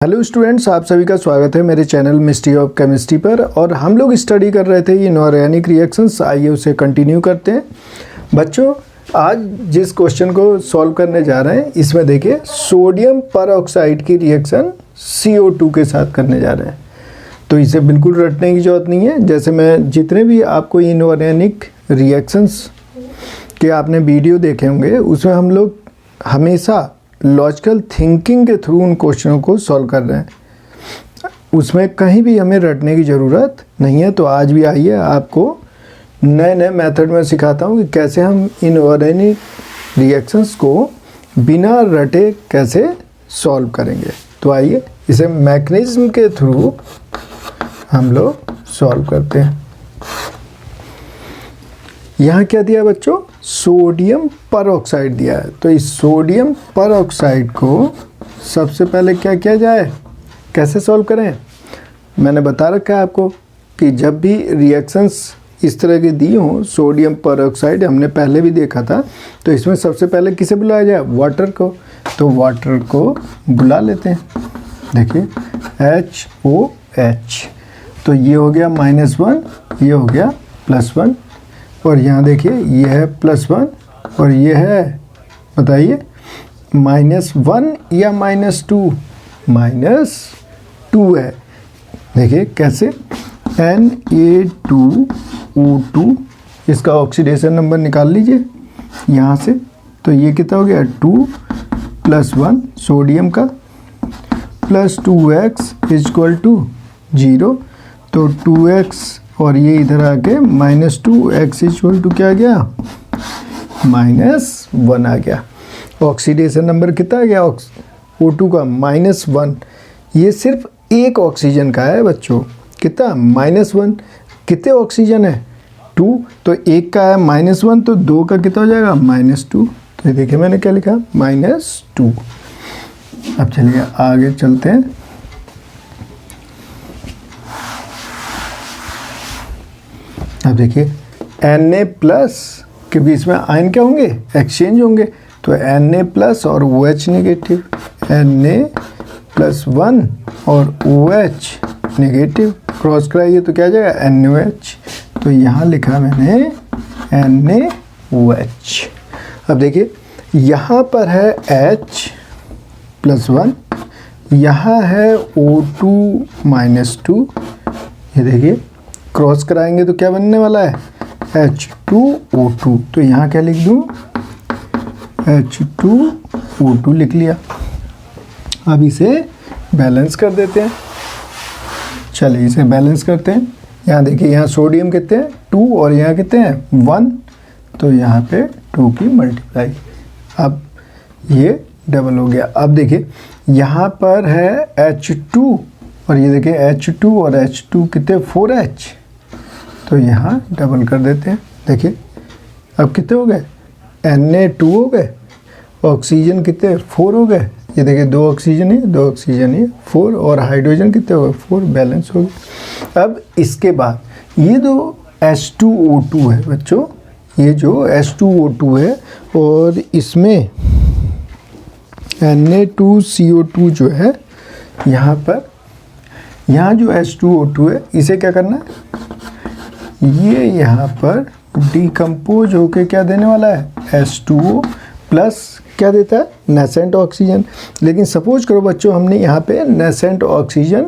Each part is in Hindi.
हेलो स्टूडेंट्स, आप सभी का स्वागत है मेरे चैनल मिस्ट्री ऑफ केमिस्ट्री पर। और हम लोग स्टडी कर रहे थे इनऑर्गेनिक रिएक्शंस। आइए उसे कंटिन्यू करते हैं। बच्चों, आज जिस क्वेश्चन को सॉल्व करने जा रहे हैं इसमें देखिए सोडियम परऑक्साइड की रिएक्शन CO2 के साथ करने जा रहे हैं। तो इसे बिल्कुल रटने की ज़रूरत नहीं है। जैसे मैं जितने भी आपको इनऑर्गेनिक रिएक्शंस के आपने वीडियो देखे होंगे उसमें हम लोग हमेशा लॉजिकल थिंकिंग के थ्रू उन क्वेश्चनों को सॉल्व कर रहे हैं। उसमें कहीं भी हमें रटने की ज़रूरत नहीं है। तो आज भी आइए आपको नए नए मेथड में सिखाता हूँ कि कैसे हम इनऑर्गेनिक रिएक्शंस को बिना रटे कैसे सॉल्व करेंगे। तो आइए इसे मैकेनिज्म के थ्रू हम लोग सॉल्व करते हैं। यहाँ क्या दिया बच्चों? सोडियम परऑक्साइड दिया है। तो इस सोडियम परऑक्साइड को सबसे पहले क्या किया जाए, कैसे सॉल्व करें? मैंने बता रखा है आपको कि जब भी रिएक्शंस इस तरह की दी हों, सोडियम परऑक्साइड हमने पहले भी देखा था, तो इसमें सबसे पहले किसे बुलाया जाए? वाटर को। तो वाटर को बुला लेते हैं। देखिए HOH, तो ये हो गया -1, ये हो गया +1, और यहाँ देखिए ये है +1 और ये है, बताइए, -1 या -2? -2 है। देखिए कैसे, Na2O2, इसका ऑक्सीडेशन नंबर निकाल लीजिए यहाँ से। तो ये कितना हो गया? 2 + 1 सोडियम का +2x = 0। तो 2x और ये इधर आके -2x = क्या आ गया? -1 आ गया। ऑक्सीडेशन नंबर कितना आ गया O2 का? -1। ये सिर्फ एक ऑक्सीजन का है बच्चों। कितना? -1। कितने ऑक्सीजन है? 2। तो एक का है -1, तो 2 का कितना हो जाएगा? -2। तो देखिए मैंने क्या लिखा? -2। अब चलिए आगे चलते हैं। अब देखिए Na+ के बीच में आयन क्या होंगे? एक्सचेंज होंगे। तो Na+ और OH नेगेटिव, Na+1 और OH नेगेटिव, क्रॉस कराइए तो क्या आ जाएगा? NaOH। तो यहाँ लिखा मैंने NaOH। अब देखिए यहाँ पर है H+1, यहाँ है O2 -2। ये देखिए क्रॉस कराएंगे तो क्या बनने वाला है? H2O2। तो यहाँ क्या लिख दूँ? H2O2 लिख लिया। अब इसे बैलेंस कर देते हैं। चलिए इसे बैलेंस करते हैं। यहाँ देखिए, यहाँ सोडियम कितने हैं? 2, और यहाँ कितने हैं? 1। तो यहाँ पे 2 की मल्टीप्लाई। अब ये डबल हो गया। अब देखिए यहाँ पर है H2, और ये देखिए H2 और H2 कितने? 4H। तो यहाँ डबल कर देते हैं। देखिए अब कितने हो गए? Na2 हो गए। ऑक्सीजन कितने? 4 हो गए। ये देखिए 2 ऑक्सीजन है, 2 ऑक्सीजन है, 4, और हाइड्रोजन कितने हो गए? 4। बैलेंस हो गए। अब इसके बाद ये जो H2O2 है बच्चों, ये जो H2O2 है, और इसमें Na2CO2 जो है, यहाँ पर यहाँ जो H2O2 है इसे क्या करना है? ये यहाँ पर डिकम्पोज होके क्या देने वाला है? H2O प्लस क्या देता है? Nascent oxygen. लेकिन सपोज करो बच्चों हमने यहाँ पे नेसेंट ऑक्सीजन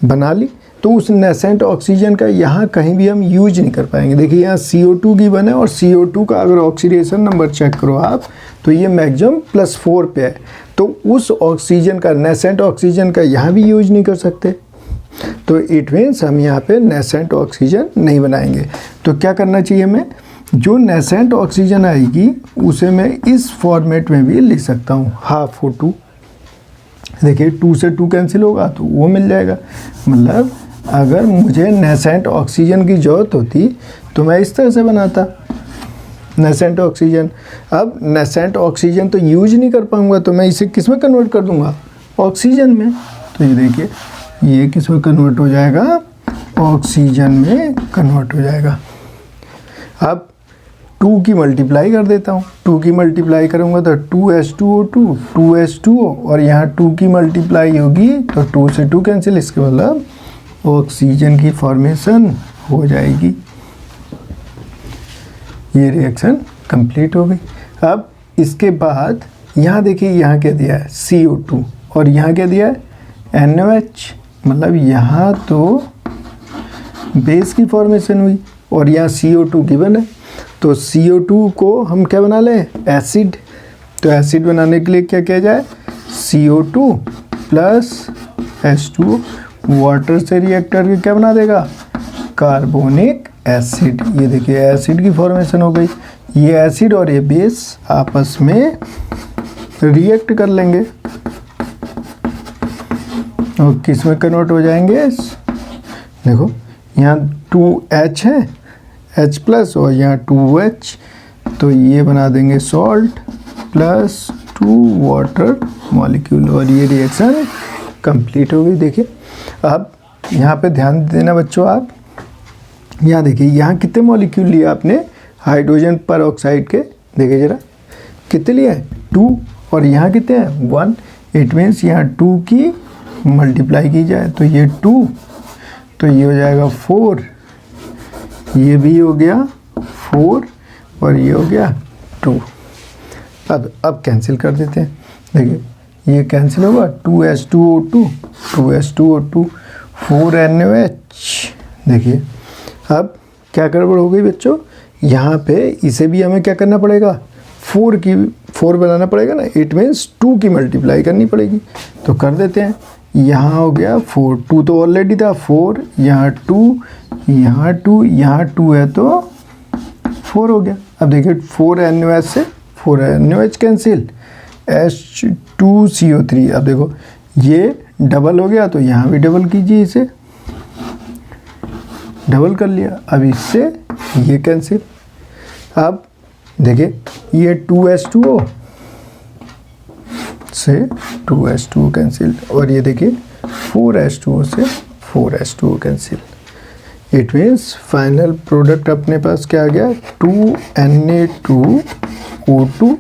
बना ली, तो उस नेसेंट ऑक्सीजन का यहाँ कहीं भी हम यूज नहीं कर पाएंगे। देखिए यहाँ CO2 की बने, और CO2 का अगर ऑक्सीडेशन नंबर चेक करो आप, तो ये मैक्सिमम +4 पे है। तो उस ऑक्सीजन का, नेसेंट ऑक्सीजन का यहाँ भी यूज नहीं कर सकते। तो इट मीन्स हम यहाँ पे नेसेंट ऑक्सीजन नहीं बनाएंगे। तो क्या करना चाहिए हमें? जो नेसेंट ऑक्सीजन आएगी उसे मैं इस फॉर्मेट में भी लिख सकता हूँ, ½ O2। देखिए 2 से 2 कैंसिल होगा तो वो मिल जाएगा। मतलब अगर मुझे नेसेंट ऑक्सीजन की ज़रूरत होती तो मैं इस तरह से बनाता नेसेंट ऑक्सीजन। अब नेसेंट ऑक्सीजन तो यूज नहीं कर पाऊँगा, तो मैं इसे किस में कन्वर्ट कर दूँगा? ऑक्सीजन में। तो ये देखिए ये किस में कन्वर्ट हो जाएगा? ऑक्सीजन में कन्वर्ट हो जाएगा। अब 2 की मल्टीप्लाई कर देता हूँ, 2 की मल्टीप्लाई करूँगा तो 2H2O2, 2H2O, और यहाँ 2 की मल्टीप्लाई होगी तो 2 से 2 कैंसिल, इसके मतलब ऑक्सीजन की फॉर्मेशन हो जाएगी। ये रिएक्शन कंप्लीट हो गई। अब इसके बाद यहाँ देखिए, यहाँ क्या दिया है CO2 और यहाँ क्या दिया है NOH, मतलब यहाँ तो बेस की फॉर्मेशन हुई और यहाँ CO2 गिवन है, तो CO2 को हम क्या बना लें एसिड। तो एसिड बनाने के लिए क्या किया जाए, CO2 प्लस H2O वाटर से रिएक्ट करके क्या बना देगा कार्बोनिक एसिड। ये देखिए एसिड की फॉर्मेशन हो गई। ये एसिड और ये बेस आपस में रिएक्ट कर लेंगे और किस में कन्वर्ट हो जाएंगे, देखो यहाँ 2H है H प्लस और यहाँ 2H, तो ये बना देंगे सॉल्ट प्लस 2 वाटर मॉलिक्यूल और ये रिएक्शन कंप्लीट हो गई। देखिए अब यहाँ पे ध्यान देना बच्चों, आप यहाँ देखिए यहाँ कितने मॉलिक्यूल लिए आपने हाइड्रोजन पर ऑक्साइड के, देखिए जरा कितने लिए हैं 2 और यहाँ कितने हैं 1। इट मीन्स यहाँ 2 की मल्टीप्लाई की जाए तो ये 2, तो ये हो जाएगा 4, ये भी हो गया 4 और ये हो गया 2। अब कैंसिल कर देते हैं, देखिए ये कैंसिल होगा 2H2O2, 2H2O2, 4NOH। देखिए अब क्या गड़बड़ हो गई बच्चों, यहाँ पे इसे भी हमें क्या करना पड़ेगा 4 बनाना पड़ेगा ना, इट मीन्स 2 की मल्टीप्लाई करनी पड़ेगी। तो कर देते हैं, यहाँ हो गया 4, 2 तो ऑलरेडी था 4, यहाँ 2, यहाँ 2, यहाँ 2 है तो 4 हो गया। अब देखिए 4NOH से 4NOH कैंसिल, H2CO3। अब देखो ये डबल हो गया तो यहाँ भी डबल कीजिए, इसे डबल कर लिया। अब इससे ये कैंसिल। अब देखिए ये 2H2O से 2H2O कैंसिल और ये देखिए 4H2O से 4H2O cancel. It means final product अपने पास क्या आ गया 2Na2O2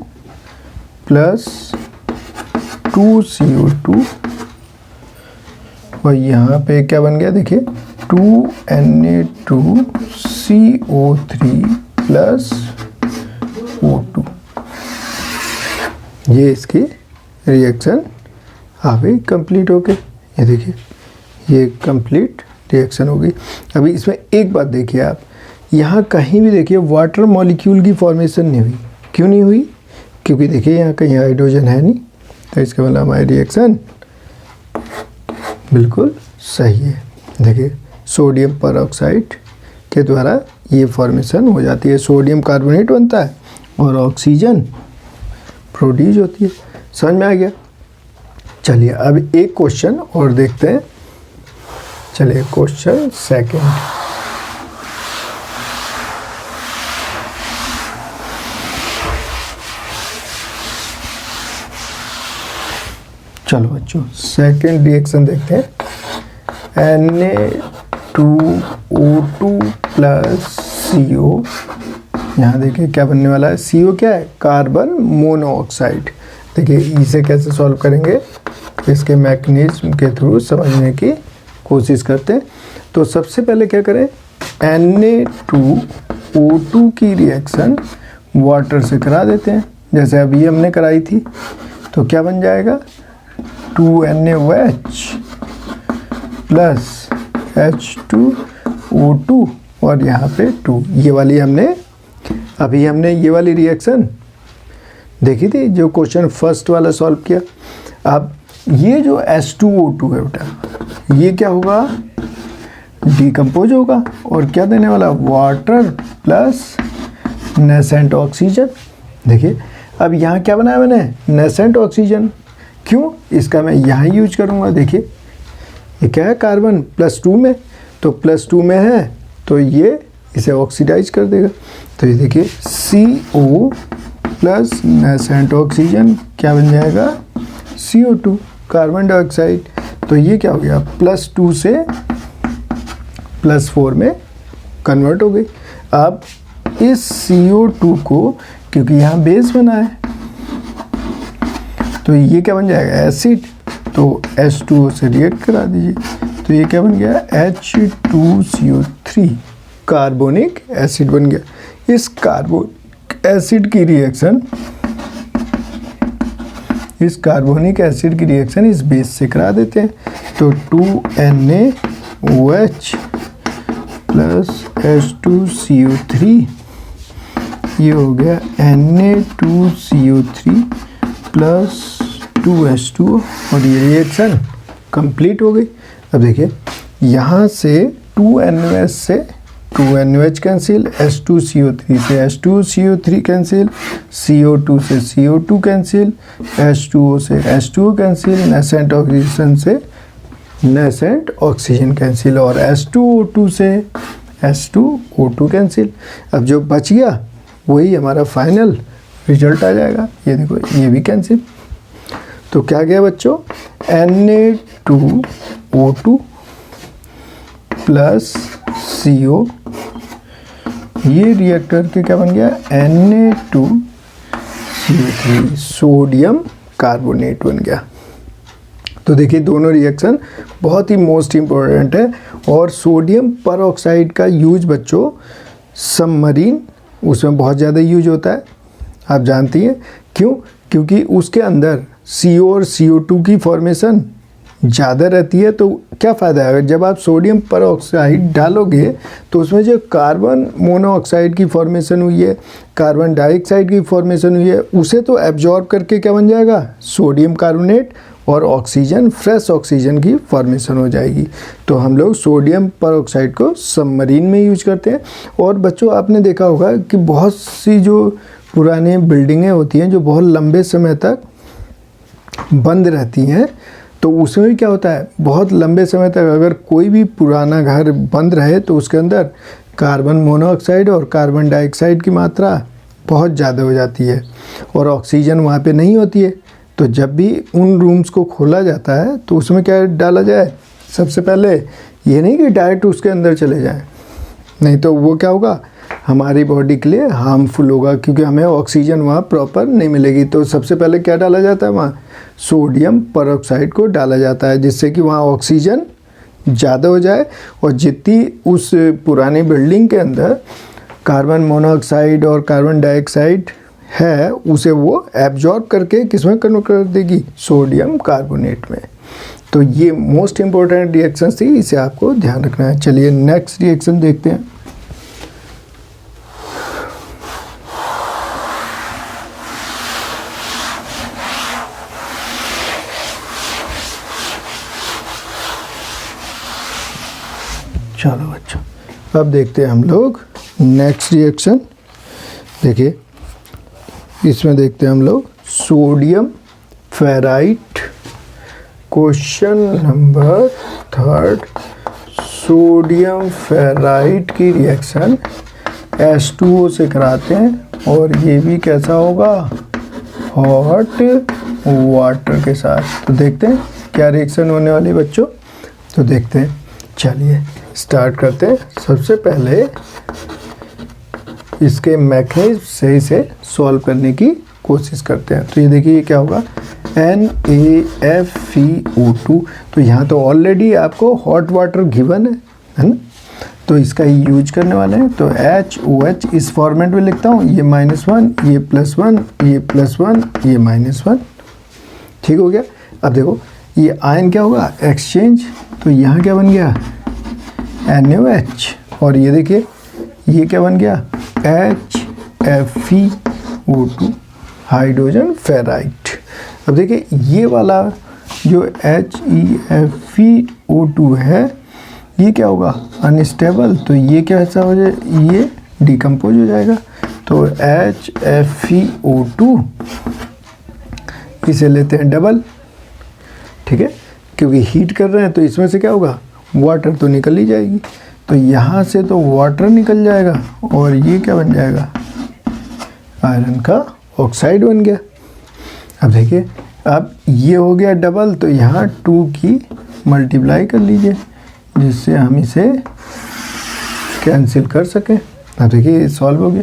प्लस 2CO2 और यहाँ पे क्या बन गया देखिए 2Na2CO3 प्लस O2। ये इसकी रिएक्शन आ गई कंप्लीट होके। ये देखिए ये कंप्लीट रिएक्शन हो गई। अभी इसमें एक बात देखिए आप, यहाँ कहीं भी देखिए वाटर मॉलिक्यूल की फॉर्मेशन नहीं हुई। क्यों नहीं हुई, क्योंकि देखिए यहाँ कहीं हाइड्रोजन है नहीं, तो इसका मतलब हमारी रिएक्शन बिल्कुल सही है। देखिए सोडियम परऑक्साइड के द्वारा ये फॉर्मेशन हो जाती है, सोडियम कार्बोनेट बनता है और ऑक्सीजन प्रोड्यूस होती है। समझ में आ गया। चलिए अब एक क्वेश्चन और देखते हैं। चलिए क्वेश्चन सेकंड, चलो बच्चों सेकंड रिएक्शन देखते हैं। Na2O2 प्लस CO, यहाँ देखिए क्या बनने वाला है, CO क्या है कार्बन मोनोऑक्साइड। देखिए इसे कैसे सॉल्व करेंगे, इसके मैकेनिज्म के थ्रू समझने की कोशिश करते हैं। तो सबसे पहले क्या करें, Na2O2 की रिएक्शन वाटर से करा देते हैं, जैसे अभी हमने कराई थी। तो क्या बन जाएगा 2NaOH प्लस H2O2 और यहाँ पे 2। ये वाली हमने ये वाली रिएक्शन देखी थी, जो क्वेश्चन फर्स्ट वाला सॉल्व किया। अब ये जो H2O2 है बेटा, ये क्या होगा डिकम्पोज होगा और क्या देने वाला वाटर प्लस नेसेंट ऑक्सीजन। देखिए अब यहाँ क्या बनाया मैंने नेसेंट ऑक्सीजन, क्यों, इसका मैं यहाँ यूज करूँगा। देखिए ये क्या है कार्बन +2 में, तो +2 में है तो ये इसे ऑक्सीडाइज कर देगा। तो ये देखिए CO प्लस नेसेंट ऑक्सीजन क्या बन जाएगा CO2 कार्बन डाइऑक्साइड। तो ये क्या हो गया +2 से +4 में कन्वर्ट हो गई। अब इस CO2 को, क्योंकि यहाँ बेस बना है तो ये क्या बन जाएगा, एसिड, तो H2O से रिएक्ट करा दीजिए, तो ये क्या बन गया, H2CO3, कार्बोनिक एसिड बन गया। इस कार्बोनिक एसिड की रिएक्शन, इस कार्बोनिक एसिड की रिएक्शन इस बेस से करा देते हैं, तो 2NaOH प्लस H2CO3, ये हो गया Na2CO3 प्लस 2H2O, और ये रिएक्शन कंप्लीट हो गई। अब देखिए यहाँ से 2NaOH से 2NaOH कैंसिल, H2CO3 से H2CO3 कैंसिल, CO2 से CO2 कैंसिल, H2O से H2O कैंसिल, नेसेंट ऑक्सीजन से नेसेंट ऑक्सीजन कैंसिल, और H2O2 से H2O2 कैंसिल। अब जो बच गया वही हमारा फाइनल रिजल्ट आ जाएगा। ये देखो ये भी कैंसिल, तो क्या गया बच्चों, Na2O2 प्लस CO, ये रिएक्टर के क्या बन गया, Na2CO3, सोडियम कार्बोनेट बन गया। तो देखिए दोनों रिएक्शन बहुत ही मोस्ट इम्पोर्टेंट है, और सोडियम परऑक्साइड का यूज बच्चों सबमरीन, उसमें बहुत ज़्यादा यूज होता है, आप जानती हैं क्यों, क्योंकि उसके अंदर CO और CO2 की फॉर्मेशन ज़्यादा रहती है। तो क्या फ़ायदा है, जब आप सोडियम परऑक्साइड डालोगे तो उसमें जो कार्बन मोनोऑक्साइड की फॉर्मेशन हुई है, कार्बन डाइऑक्साइड की फॉर्मेशन हुई है, उसे तो एब्जॉर्ब करके क्या बन जाएगा, सोडियम कार्बोनेट, और ऑक्सीजन, फ्रेश ऑक्सीजन की फॉर्मेशन हो जाएगी। तो हम लोग सोडियम परऑक्साइड को सबमरीन में यूज करते हैं। और बच्चों आपने देखा होगा कि बहुत सी जो पुरानी बिल्डिंगें होती हैं जो बहुत लंबे समय तक बंद रहती हैं, तो उसमें भी क्या होता है, बहुत लंबे समय तक अगर कोई भी पुराना घर बंद रहे तो उसके अंदर कार्बन मोनोऑक्साइड और कार्बन डाइऑक्साइड की मात्रा बहुत ज़्यादा हो जाती है, और ऑक्सीजन वहाँ पे नहीं होती है। तो जब भी उन रूम्स को खोला जाता है तो उसमें क्या डाला जाए, सबसे पहले ये नहीं कि डायरेक्ट उसके अंदर चले जाएं, नहीं तो वो क्या होगा, हमारी बॉडी के लिए हार्मफुल होगा, क्योंकि हमें ऑक्सीजन वहाँ प्रॉपर नहीं मिलेगी। तो सबसे पहले क्या डाला जाता है, वहाँ सोडियम परऑक्साइड को डाला जाता है, जिससे कि वहाँ ऑक्सीजन ज़्यादा हो जाए, और जितनी उस पुरानी बिल्डिंग के अंदर कार्बन मोनोऑक्साइड और कार्बन डाइऑक्साइड है उसे वो एब्जॉर्ब करके किसमें कन्वर्ट कर देगी, सोडियम कार्बोनेट में। तो ये मोस्ट इम्पोर्टेंट रिएक्शन थी, इसे आपको ध्यान रखना है। चलिए नेक्स्ट रिएक्शन देखते हैं। चलो बच्चों अब देखते हैं हम लोग नेक्स्ट रिएक्शन। देखिए इसमें देखते हैं हम लोग sodium ferrite, question number 3, sodium ferrite की रिएक्शन H2O से कराते हैं, और ये भी कैसा होगा, हॉट वाटर के साथ। तो देखते हैं क्या रिएक्शन होने वाली बच्चों, तो देखते हैं। चलिए स्टार्ट करते हैं। सबसे पहले इसके मैकेनिज्म सही से सॉल्व करने की कोशिश करते हैं। तो ये देखिए ये क्या होगा, NaFeO2। तो यहाँ तो ऑलरेडी आपको हॉट वाटर गिवन है ना, तो इसका ही यूज करने वाले हैं। तो HOH इस फॉर्मेट में लिखता हूँ, ये -1, ये +1, ये +1, ये -1, ठीक हो गया। अब देखो ये आयन क्या होगा, एक्सचेंज, तो यहाँ क्या बन गया, NaOH, और ये देखिए ये क्या बन गया, HFeO2, हाइड्रोजन फेराइट। अब देखिए ये वाला जो HEFeO2 है ये क्या होगा, अनस्टेबल, तो ये कैसा हो जाए, ये डिकम्पोज हो जाएगा। तो HFeO2 इसे लेते हैं डबल, ठीक है, क्योंकि हीट कर रहे हैं तो इसमें से क्या होगा, वाटर तो निकल ही जाएगी। तो यहाँ से तो वाटर निकल जाएगा, और ये क्या बन जाएगा, आयरन का ऑक्साइड बन गया। अब देखिए अब ये हो गया डबल, तो यहाँ 2 की मल्टीप्लाई कर लीजिए, जिससे हम इसे कैंसिल कर सकें। अब देखिए ये सॉल्व हो गया,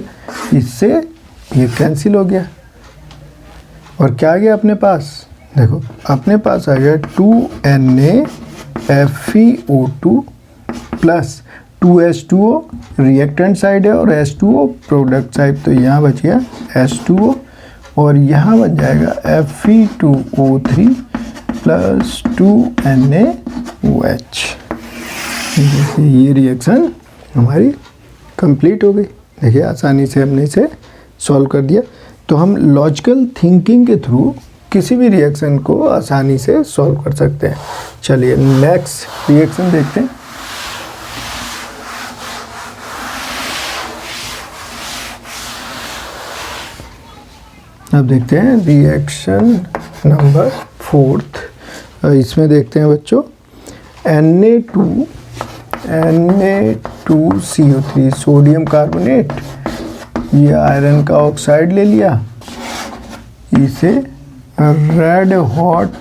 इससे ये कैंसिल हो गया और क्या आ गया अपने पास, देखो अपने पास आ गया 2NaFeO2 plus 2H2O reactant side है और H2O प्रोडक्ट साइड, तो यहाँ बच गया H2O और यहाँ बन जाएगा Fe2O3 प्लस 2NaOH। ये रिएक्शन हमारी कंप्लीट हो गई। देखिए आसानी से हमने इसे सॉल्व कर दिया। तो हम लॉजिकल थिंकिंग के थ्रू किसी भी रिएक्शन को आसानी से सॉल्व कर सकते हैं। चलिए नेक्स्ट रिएक्शन देखते हैं। अब देखते हैं रिएक्शन नंबर 4। इसमें देखते हैं बच्चों Na2CO3 सोडियम कार्बोनेट, ये आयरन का ऑक्साइड ले लिया, इसे रेड हॉट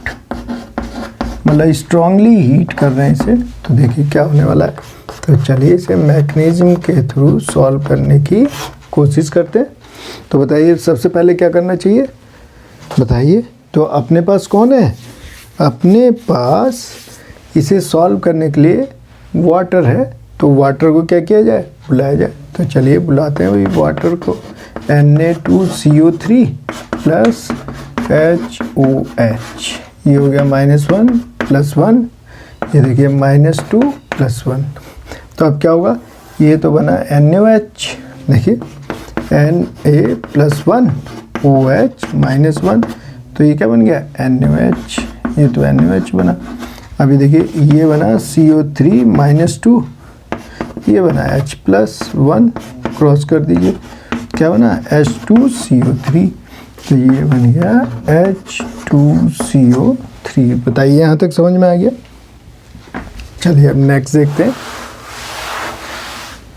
मतलब स्ट्रांगली हीट कर रहे हैं इसे। तो देखिए क्या होने वाला है। तो चलिए इसे मैकेनिज्म के थ्रू सॉल्व करने की कोशिश करते हैं। तो बताइए सबसे पहले क्या करना चाहिए, बताइए। तो अपने पास कौन है, अपने पास इसे सॉल्व करने के लिए वाटर है। तो वाटर को क्या किया जाए, बुलाया जाए। तो चलिए बुलाते हैं भाई वाटर को। Na2CO3 प्लस HOH, ये हो गया -1 + 1, ये देखिए -2 + 1। तो अब क्या होगा, ये तो बना NaOH, देखिए Na+1 OH -1, तो ये क्या बन गया NaOH, ये तो NaOH बना। अभी देखिए ये बना CO3 -2, ये बना H+1, क्रॉस कर दीजिए, क्या बना H2CO3, तो ये बन गया H2CO3। बताइए यहाँ तक समझ में आ गया। चलिए अब नेक्स्ट देखते हैं।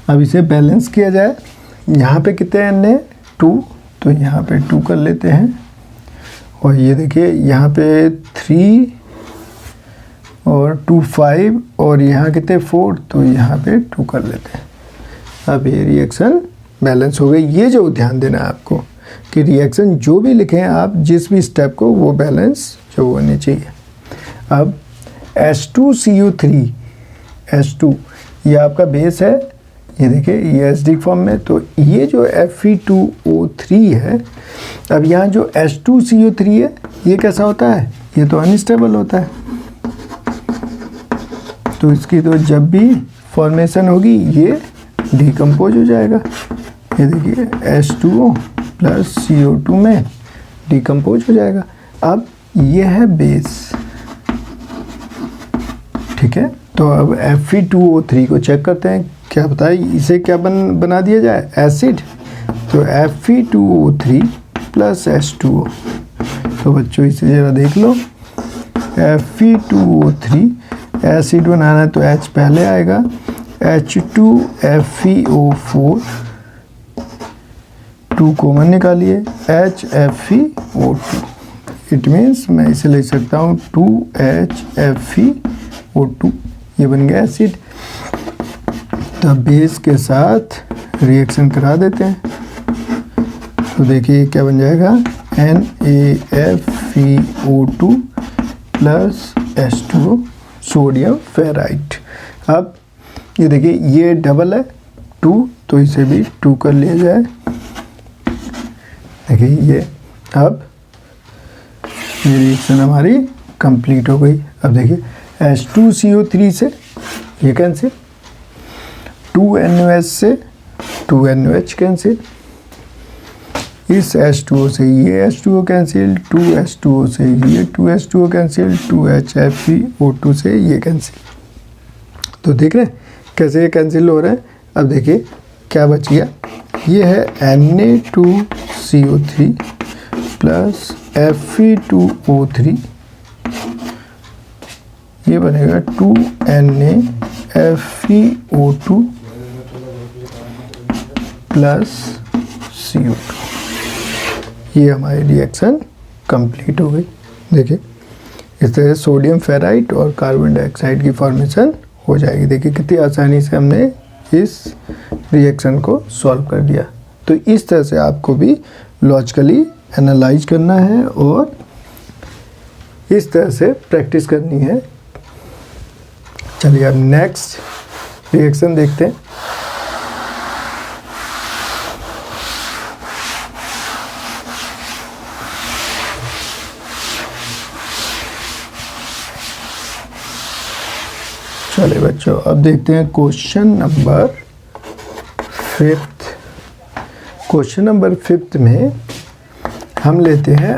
अब इसे बैलेंस किया जाए। यहाँ पे कितने हैं, 2, तो यहाँ पे 2 कर लेते हैं। और ये देखिए यहाँ पे 3 और 2 5 और यहाँ कितने 4, तो यहाँ पे 2 कर लेते हैं। अब ये रिएक्शन बैलेंस हो गई। ये जो ध्यान देना है आपको कि रिएक्शन जो भी लिखें आप, जिस भी स्टेप को, वो बैलेंस जो होनी चाहिए। अब H2CO3, H2 ये आपका बेस है, ये देखिए ये एसिडिक फॉर्म में। तो ये जो Fe2O3 है, अब यहाँ जो H2CO3 है ये कैसा होता है, ये तो अनस्टेबल होता है। तो इसकी तो जब भी फॉर्मेशन होगी ये डिकम्पोज हो जाएगा। ये देखिए H2O प्लस CO2 में डिकम्पोज हो जाएगा। अब ये है बेस, ठीक है। तो अब Fe2O3 को चेक करते हैं, क्या बताए इसे क्या बना दिया जाए, एसिड। तो Fe2O3 प्लस H2O। तो बच्चों इसे ज़रा देख लो, Fe2O3 एसिड बनाना है तो H पहले आएगा, H2FeO4, 2 कॉमन निकालिए, HFeO2। इट मीन्स मैं इसे ले सकता हूँ 2HFeO2, ये बन गया एसिड। तो बेस के साथ रिएक्शन करा देते हैं। तो देखिए क्या बन जाएगा, NaFeO2 plus H2O sodium ferrite. अब ये देखिए ये डबल है 2, तो इसे भी 2 कर लिया जाए। देखिए ये अब ये रिएक्शन हमारी कंप्लीट हो गई। अब देखिए H2CO3 से ये कैंसिल, 2NaOH से 2NaOH कैंसिल, इस H2O से ये H2O कैंसिल, 2H2O से ये 2H2O कैंसिल, 2HFeO2 से ये कैंसिल। तो देख रहे हैं कैसे ये कैंसिल हो रहे हैं। अब देखिए क्या बच गया, ये है Na2CO3 प्लस Fe2O3, ये बनेगा 2NaFeO2 प्लस CO2। ये हमारी रिएक्शन कंप्लीट हो गई। देखिए इस तरह सोडियम फेराइट और कार्बन डाइऑक्साइड की फॉर्मेशन हो जाएगी। देखिए कितनी आसानी से हमने इस रिएक्शन को सॉल्व कर दिया। तो इस तरह से आपको भी लॉजिकली एनालाइज करना है और इस तरह से प्रैक्टिस करनी है। चलिए अब नेक्स्ट रिएक्शन देखते हैं। चलिए बच्चों अब देखते हैं क्वेश्चन नंबर 5। क्वेश्चन नंबर 5 में हम लेते हैं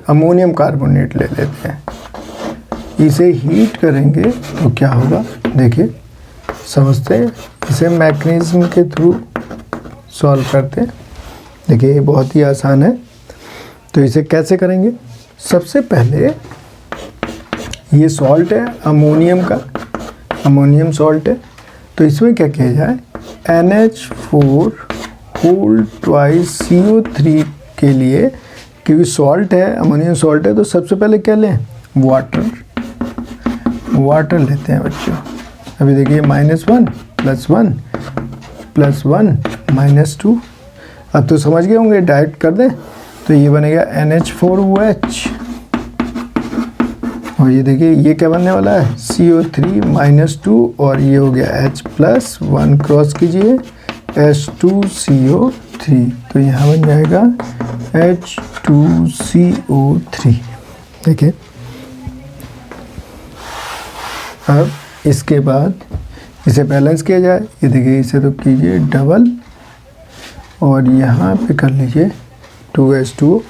अमोनियम कार्बोनेट ले लेते हैं। इसे हीट करेंगे तो क्या होगा, देखिए समझते हैं। इसे मैकेनिज्म के थ्रू सॉल्व करते हैं। देखिए ये बहुत ही आसान है। तो इसे कैसे करेंगे, सबसे पहले ये सॉल्ट है अमोनियम का, अमोनियम सॉल्ट है। तो इसमें क्या किया जाए, NH4 होल ट्वाइस CO3 के लिए, क्योंकि सॉल्ट है, अमोनियम सॉल्ट है, तो सबसे पहले क्या लें, वाटर लेते हैं बच्चों। अभी देखिए -1 +1 +1 -2। अब तो समझ गए होंगे, डायरेक्ट कर दें तो ये बनेगा NH4OH। और ये देखिए ये क्या बनने वाला है, CO3 -2 और ये हो गया H+1 क्रॉस कीजिए H2CO3। तो यहाँ बन जाएगा H2CO3। देखिए अब इसके बाद इसे बैलेंस किया जाए। ये देखिए इसे तो कीजिए डबल और यहाँ पे कर लीजिए 2H2O।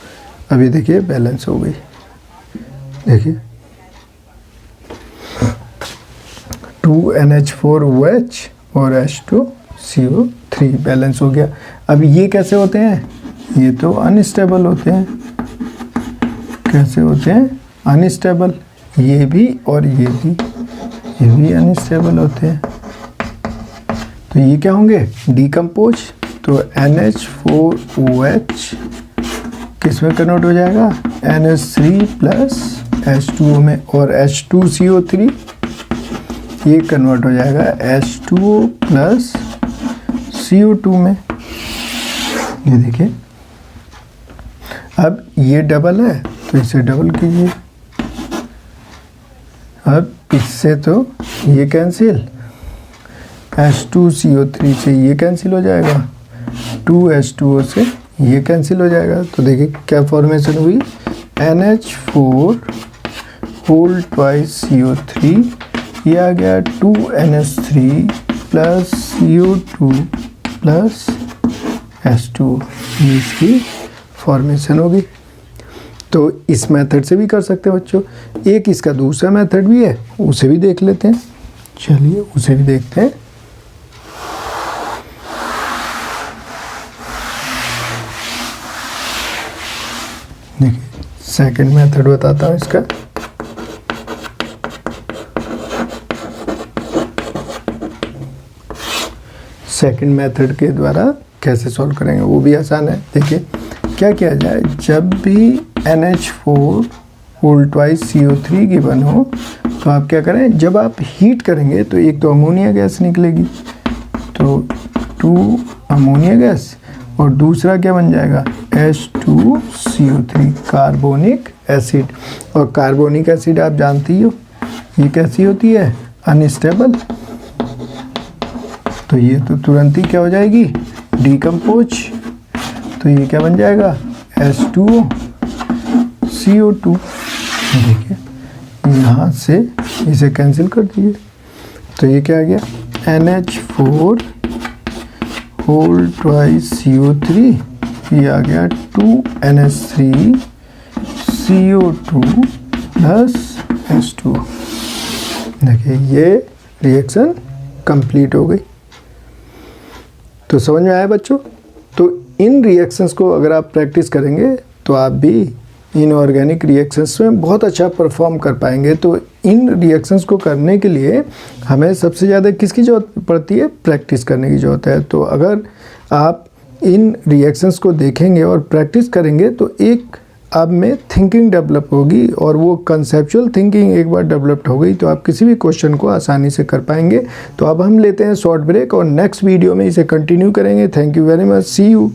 अब ये देखिए बैलेंस हो गई। देखिए 2NH4OH और H2CO3 बैलेंस हो गया। अब ये कैसे होते हैं, ये तो अनस्टेबल होते हैं। कैसे होते हैं, अनस्टेबल। ये भी और ये भी अनस्टेबल होते हैं। तो ये क्या होंगे, डिकम्पोज। तो NH4OH किस में कन्वर्ट हो जाएगा, NH3 + H2O में, और H2CO3 ये कन्वर्ट हो जाएगा H2O + CO2 में। ये देखिए अब ये डबल है तो इसे डबल कीजिए। अब इससे तो ये कैंसिल, H2CO3 से ये कैंसिल हो जाएगा, 2H2O से ये कैंसिल हो जाएगा। तो देखिए क्या फॉर्मेशन हुई, NH4 होल ट्वाइस CO3, ये आ गया 2NH3 + CO2 + H2। इसकी फॉर्मेशन होगी। तो इस मेथड से भी कर सकते हैं बच्चों। एक इसका दूसरा मेथड भी है, उसे भी देख लेते हैं। चलिए उसे भी देखते हैं। देखिए सेकंड मेथड बताता हूँ इसका। सेकंड मेथड के द्वारा कैसे सॉल्व करेंगे वो भी आसान है। देखिए क्या किया जाए, जब भी NH4 whole twice CO3 given हो तो आप क्या करें, जब आप हीट करेंगे तो एक तो अमोनिया गैस निकलेगी, तो 2 अमोनिया गैस, और दूसरा क्या बन जाएगा, H2CO3 कार्बोनिक एसिड। और कार्बोनिक एसिड आप जानती हो ये कैसी होती है, अनस्टेबल। तो ये तो तुरंत ही क्या हो जाएगी, डिकम्पोज। तो ये क्या बन जाएगा, H2O CO2। देखिए यहाँ से इसे कैंसिल कर दीजिए। तो ये क्या आ गया, NH4 होल ट्वाइस CO3, ये आ गया 2NH3 CO2 + H2O। देखिए ये रिएक्शन कंप्लीट हो गई। तो समझ में आया बच्चों। तो इन रिएक्शंस को अगर आप प्रैक्टिस करेंगे तो आप भी इनऑर्गेनिक रिएक्शंस में बहुत अच्छा परफॉर्म कर पाएंगे। तो इन रिएक्शंस को करने के लिए हमें सबसे ज़्यादा किसकी ज़रूरत पड़ती है, प्रैक्टिस करने की ज़रूरत है। तो अगर आप इन रिएक्शंस को देखेंगे और प्रैक्टिस करेंगे तो एक आप में थिंकिंग डेवलप होगी, और वो कंसेप्चुअल थिंकिंग एक बार डेवलप्ड हो गई तो आप किसी भी क्वेश्चन को आसानी से कर पाएंगे। तो अब हम लेते हैं शॉर्ट ब्रेक और नेक्स्ट वीडियो में इसे कंटिन्यू करेंगे। Thank you very much, see you.